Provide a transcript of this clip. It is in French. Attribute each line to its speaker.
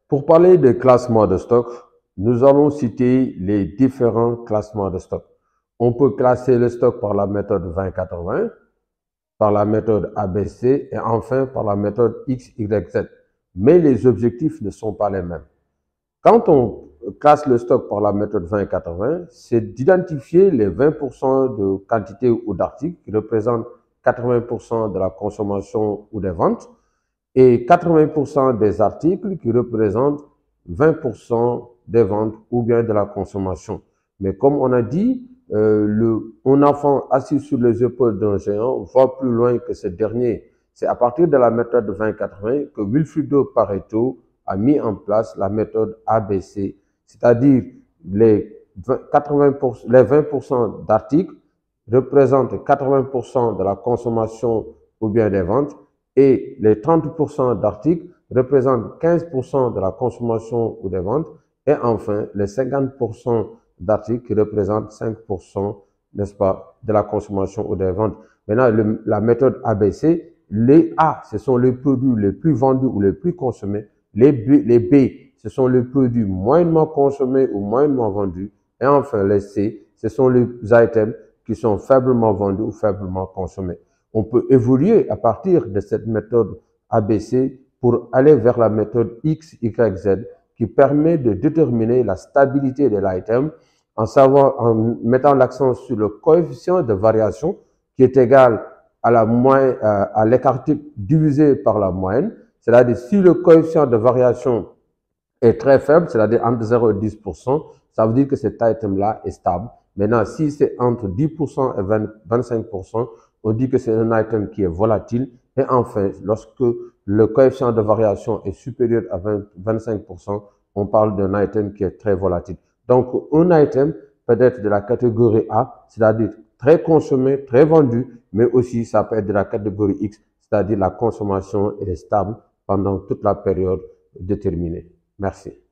Speaker 1: Pour parler de classement de stock, nous allons citer les différents classements de stock. On peut classer le stock par la méthode 20-80, par la méthode ABC et enfin par la méthode XYZ. Mais les objectifs ne sont pas les mêmes. Quand on classe le stock par la méthode 20-80, c'est d'identifier les 20% de quantité ou d'articles qui représentent 80% de la consommation ou des ventes et 80% des articles qui représentent 20% des ventes ou bien de la consommation. Mais comme on a dit, un enfant assis sur les épaules d'un géant va plus loin que ce dernier. C'est à partir de la méthode 20-80 que Wilfredo Pareto a mis en place la méthode ABC, c'est-à-dire les 20% d'articles représentent 80% de la consommation ou bien des ventes et les 30% d'articles représentent 15% de la consommation ou des ventes et enfin les 50% d'articles qui représentent 5%, n'est-ce pas, de la consommation ou des ventes. Maintenant, la méthode ABC, les A, ce sont les produits les plus vendus ou les plus consommés. Les B, ce sont les produits moyennement consommés ou moyennement vendus. Et enfin, les C, ce sont les items qui sont faiblement vendus ou faiblement consommés. On peut évoluer à partir de cette méthode ABC pour aller vers la méthode XYZ qui permet de déterminer la stabilité de l'item en mettant l'accent sur le coefficient de variation qui est égal à l'écart type divisé par la moyenne. C'est-à-dire si le coefficient de variation est très faible, c'est-à-dire entre 0 et 10%, ça veut dire que cet item-là est stable. Maintenant, si c'est entre 10% et 25%, on dit que c'est un item qui est volatile. Et enfin, lorsque le coefficient de variation est supérieur à 25%, on parle d'un item qui est très volatile. Donc, un item peut être de la catégorie A, c'est-à-dire très consommé, très vendu, mais aussi ça peut être de la catégorie X, c'est-à-dire la consommation est stable pendant toute la période déterminée. Merci.